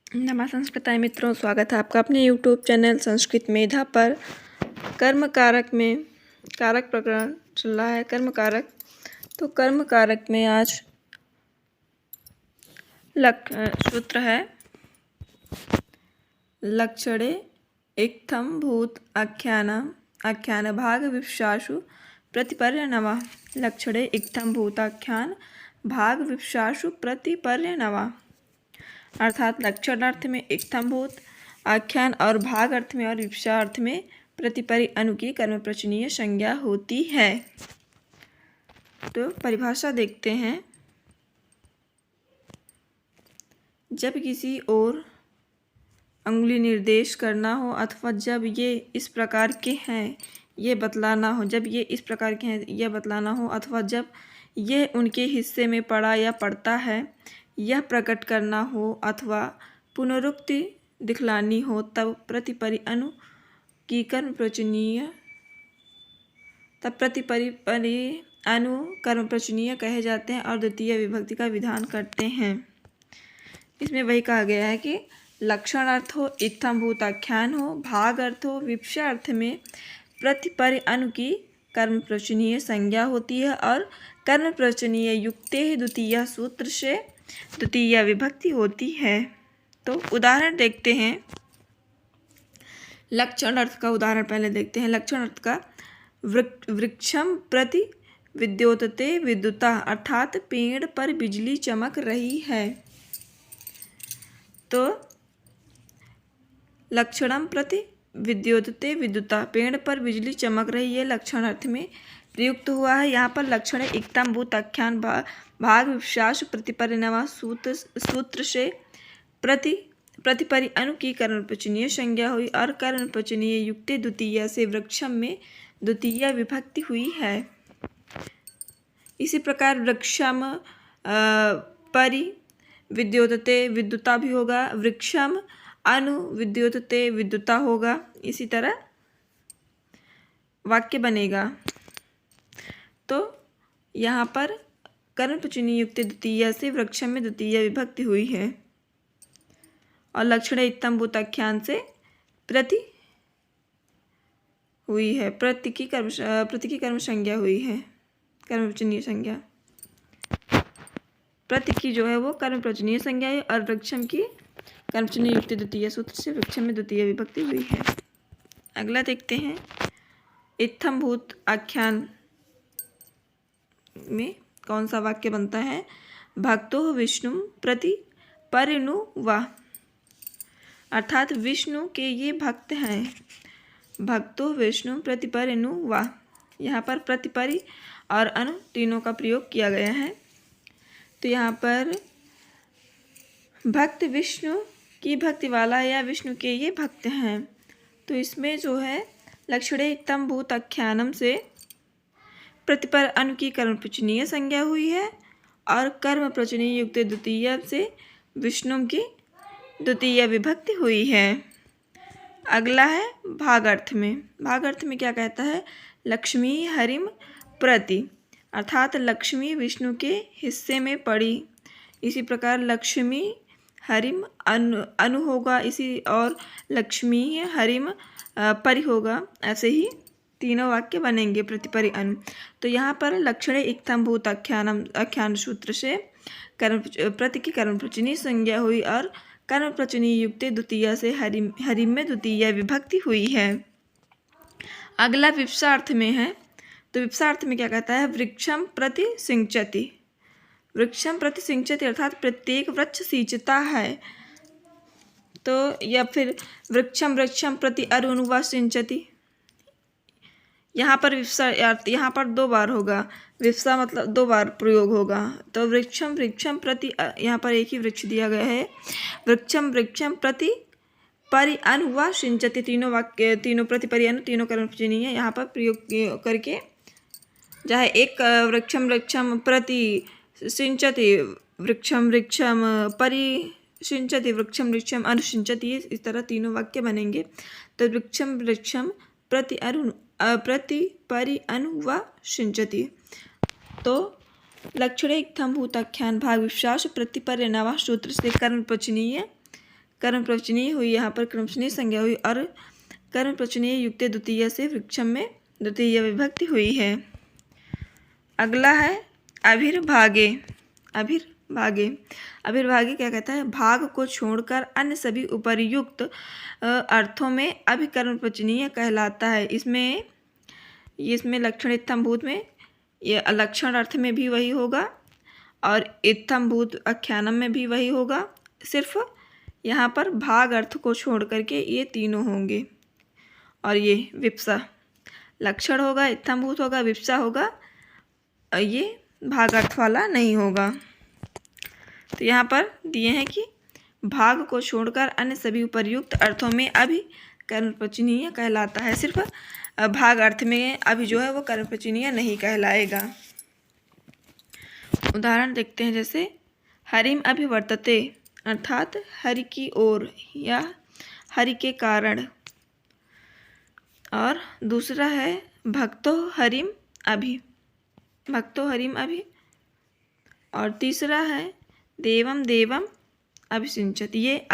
नमः संस्कृताय मित्रों, स्वागत है आपका अपने YouTube चैनल संस्कृत मेधा पर। कर्म कारक में कारक प्रकरण चल रहा है। कर्म कारक, तो कर्म कारक में आज सूत्र है लक्षणे इत्थं भूत आख्यान भाग विवक्षासु प्रतिपर्यनवा। लक्षणे इत्थं भूताख्यान भाग विवक्षासु प्रतिपर्यनवा, अर्थात लक्षण अर्थ में इत्थंभूत, आख्यान और भाग अर्थ में और विवक्षा अर्थ में प्रतिपरि अनु की कर्मप्रचनीय संज्ञा होती है। तो परिभाषा देखते हैं। जब किसी ओर अंगुली निर्देश करना हो अथवा जब ये इस प्रकार के हैं ये बतलाना हो, जब ये इस प्रकार के हैं यह बतलाना हो, अथवा जब ये उनके हिस्से में पड़ा या पड़ता है यह प्रकट करना हो, अथवा पुनरुक्ति दिखलानी हो, तब प्रतिपरि अनु की कर्मप्रचनीय अनु कर्मप्रचनीय कहे जाते हैं और द्वितीय विभक्ति का विधान करते हैं। इसमें वही कहा गया है कि लक्षण अर्थ हो इत्थंभूत आख्यान हो, भाग अर्थ हो विवक्षा अर्थ में प्रतिपरि अनु की कर्मप्रचनीय संज्ञा होती है और कर्मप्रचनीय युक्ते ही द्वितीय सूत्र से द्वितीय विभक्ति होती है। तो उदाहरण देखते हैं। लक्षण अर्थ का उदाहरण पहले देखते हैं। लक्षण अर्थ का वृक्षम प्रति विद्योतते विद्युता, अर्थात पेड़ पर बिजली चमक रही है। तो लक्षणम प्रति विद्योतते विद्युता, पेड़ पर बिजली चमक रही है, लक्षण अर्थ में प्रयुक्त हुआ है। यहाँ पर लक्षण इत्थंभूत आख्यान भाग विवक्षासु प्रतिपर्यनवा सूत्र से प्रतिपरि अनु की कर्मप्रचनीय संज्ञा हुई और कर्मप्रचनीय युक्ते द्वितीय से वृक्षम में द्वितीय विभक्ति हुई है। इसी प्रकार वृक्षम परि विद्योतते विद्युता भी होगा, वृक्षम अनु विद्योतते विद्युता होगा। इसी तरह वाक्य बनेगा। तो यहाँ पर कर्मप्रचनीय युक्त द्वितीय से वृक्षम में द्वितीय विभक्ति हुई है और लक्षण इत्थंभूत आख्यान से प्रति हुई है, प्रति की कर्म संज्ञा हुई है, कर्मप्रचनीय संज्ञा। प्रति की जो है वो कर्मप्रचनीय संज्ञा है और वृक्षम की कर्मप्रचनीय युक्त द्वितीय सूत्र से वृक्षम में द्वितीय विभक्ति हुई है। अगला देखते हैं। इत्थंभूत आख्यान में कौन सा वाक्य बनता है? भक्तो विष्णु प्रति परिणुवा, अर्थात विष्णु के ये भक्त हैं। भक्तो विष्णु प्रति परिणुवा, यहाँ पर प्रतिपरि और अनु तीनों का प्रयोग किया गया है। तो यहाँ पर भक्त विष्णु की भक्ति वाला या विष्णु के ये भक्त हैं। तो इसमें जो है लक्षणे इत्थंभूत आख्यानम से प्रतिपर अनु की कर्मप्रचनीय संज्ञा हुई है और कर्मप्रचनीय युक्त द्वितीय से विष्णु की द्वितीय विभक्ति हुई है। अगला है भागार्थ में। भागार्थ में क्या कहता है? लक्ष्मी हरिम प्रति, अर्थात लक्ष्मी विष्णु के हिस्से में पड़ी। इसी प्रकार लक्ष्मी हरिम अनु होगा, इसी और लक्ष्मी हरिम परि होगा। ऐसे ही तीनों वाक्य बनेंगे प्रतिपरि अनु। तो यहाँ पर लक्षणे इत्थंभूत आख्यान सूत्र से प्रति की कर्मप्रचनीय संज्ञा हुई और कर्मप्रचनीय युक्ते द्वितीय से हरिम में द्वितीय विभक्ति हुई है। अगला विवक्षा अर्थ में है। तो विवक्षा अर्थ में क्या कहता है? वृक्षम प्रति सिंचति, वृक्षम प्रति सिंचति अर्थात प्रत्येक वृक्ष सींचता है। तो या फिर वृक्षम प्रति अरुणुवा सिंचति, यहाँ पर विवक्षा यहाँ पर दो बार होगा। विवक्षा मतलब दो बार प्रयोग होगा। तो वृक्षम प्रति, यहाँ पर एक ही वृक्ष दिया गया है। वृक्षम प्रति परि अनु व सिंचति, तीनों वाक्य तीनों प्रतिपरि अनु तीनों कर्मप्रचनीय यहाँ पर प्रयोग करके, चाहे एक वृक्षम प्रति सिंचति, वृक्षम परि सिंचति, वृक्षम अनुसिंचति, इस तरह तीनों वाक्य बनेंगे। तो वृक्षम प्रति परि अनु व सिंचति। तो लक्षणे इत्थंभूत आख्यान भाग विवक्षा प्रतिपर्यनवा सूत्र से कर्मप्रचनीय कर्म प्रवचनीय हुई, यहाँ पर कर्मवचनीय संज्ञा हुई और कर्म प्रवचनीय युक्त द्वितीय से वृक्षम में द्वितीय विभक्ति हुई है। अगला है अभिर्भागे। अभिर्भागे क्या कहता है? भाग को छोड़कर अन्य सभी उपर्युक्त अर्थों में अभिकर्म प्रवचनीय कहलाता है। इसमें लक्षण इत्थम्भूत में ये लक्षण अर्थ में भी वही होगा और इत्थम्भूत आख्यानम में भी वही होगा, सिर्फ यहाँ पर भाग अर्थ को छोड़ करके ये तीनों होंगे। और ये विप्सा लक्षण होगा, इत्थम्भूत होगा, विप्सा होगा, ये भाग अर्थ वाला नहीं होगा। तो यहाँ पर दिए हैं कि भाग को छोड़कर अन्य सभी उपर्युक्त अर्थों में अभी कर्म प्रवचनीय कहलाता है, सिर्फ भाग अर्थ में अभी जो है वो कर्म प्रवचनीय नहीं कहलाएगा। उदाहरण देखते हैं, जैसे हरिम अभिवर्तते अर्थात हरि की ओर या हरि के कारण, और दूसरा है भक्तो हरिम अभि, और तीसरा है देवम देवम अभिसिंचत। ये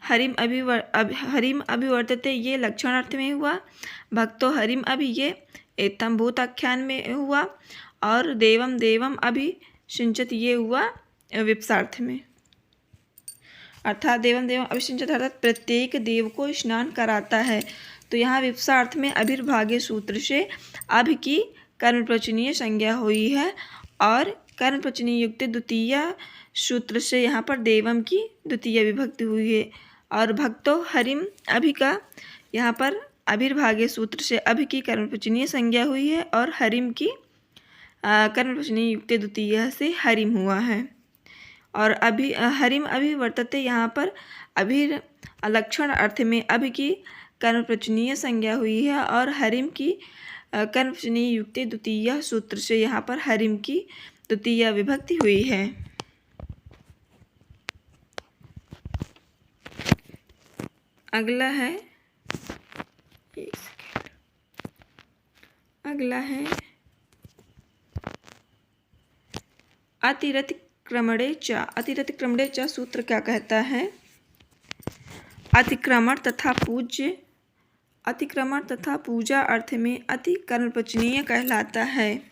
हरिम अभिवर्तते ये लक्षण अर्थ में हुआ, भक्तो हरिम अभि ये इत्थम्भूत आख्यान में हुआ, और देवम देवम अभिसिंचत ये हुआ विप्सार्थ में। अर्थात देवम देवम अभिसिंचत अर्थात प्रत्येक देव को स्नान कराता है। तो यहाँ विप्सा अर्थ में अभिर्भागे सूत्र से अभि की कर्म प्रवचनीय संज्ञा हुई है और कर्म प्रवचनीय युक्त द्वितीय सूत्र से यहाँ पर देवम की द्वितीय विभक्ति हुई है। और भक्तो हरिम अभि का यहाँ पर अभिर्भागे सूत्र से अभि की कर्म प्रवचनीय संज्ञा हुई है और हरिम की कर्म प्रवचनीय युक्त द्वितीय से हरिम हुआ है। और हरिम अभिवर्तते यहाँ पर लक्षण अर्थ में अभि की कर्म प्रवचनीय संज्ञा हुई है और हरिम की कर्म प्रवचनीय युक्त द्वितीय सूत्र से यहाँ पर हरिम की द्वितीय विभक्ति हुई है। अगला है अतिरतिक्रमणे च सूत्र क्या कहता है? अतिक्रमण तथा पूजा अर्थ में अति कर्म प्रवचनीय कहलाता है।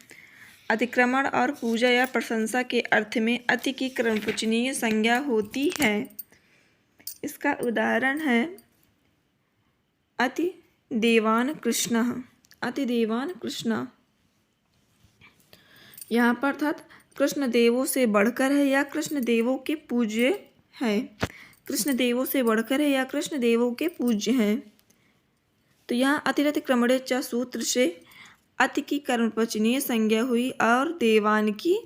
अतिक्रमण और पूजा या प्रशंसा के अर्थ में अति की कर्म प्रवचनीय संज्ञा होती है। इसका उदाहरण है अति देवान कृष्ण। यहाँ पर अर्थात कृष्ण देवों से बढ़कर है या कृष्ण देवों के पूज्य है। कृष्ण देवों से बढ़कर है या कृष्ण देवों के पूज्य हैं। तो यहाँ अतिरतिक्रमणे च सूत्र से अति की कर्म प्रवचनीय संज्ञा हुई और देवान की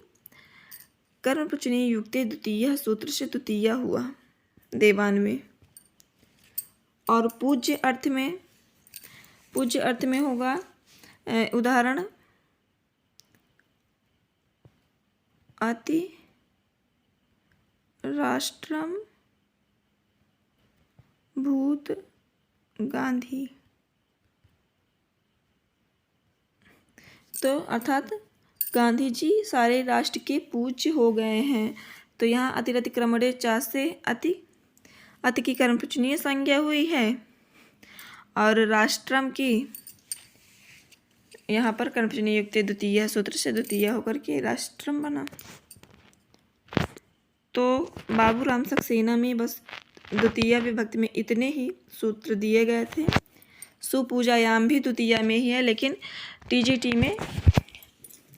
कर्म प्रवचनीय युक्त द्वितीय सूत्र से द्वितीय हुआ देवान में। और पूज्य अर्थ में होगा उदाहरण अति राष्ट्रम भूत गांधी। तो अर्थात गांधी जी सारे राष्ट्र के पूज्य हो गए हैं। तो यहाँ अतिरतिक्रमणे च से अति की कर्म प्रवचनीय संज्ञा हुई है और राष्ट्रम की यहाँ पर कर्म प्रवचनीय युक्त द्वितीय सूत्र से द्वितीय होकर के राष्ट्रम बना। तो बाबूराम सक्सेना में बस द्वितीय विभक्ति में इतने ही सूत्र दिए गए थे। सुपूजायाम भी द्वितीय में ही है, लेकिन टीजीटी में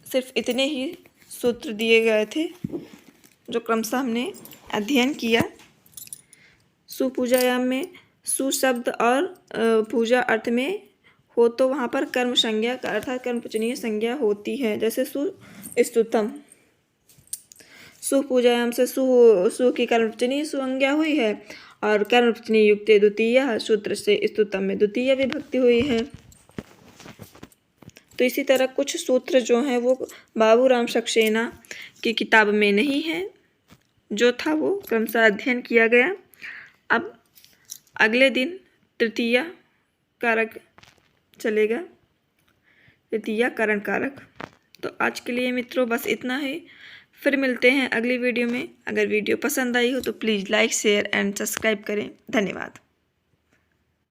सिर्फ इतने ही सूत्र दिए गए थे जो क्रमशः हमने अध्ययन किया। सुपूजायाम में सु शब्द और पूजा अर्थ में हो तो वहाँ पर कर्म संज्ञा अर्थात कर्म प्रवचनीय संज्ञा होती है। जैसे सुस्तुतम, सुपूजायाम से सु की कर्म प्रवचनीय संज्ञा हुई है और कर्म प्रवचनीय युक्त द्वितीय सूत्र से स्तुतम में द्वितीय विभक्ति हुई है। तो इसी तरह कुछ सूत्र जो हैं वो बाबूराम सक्सेना की किताब में नहीं है, जो था वो क्रमशः अध्ययन किया गया। अब अगले दिन तृतीया कारक चलेगा, तृतीया करण कारक। तो आज के लिए मित्रों बस इतना ही। फिर मिलते हैं अगली वीडियो में। अगर वीडियो पसंद आई हो तो please like share and subscribe करें। धन्यवाद।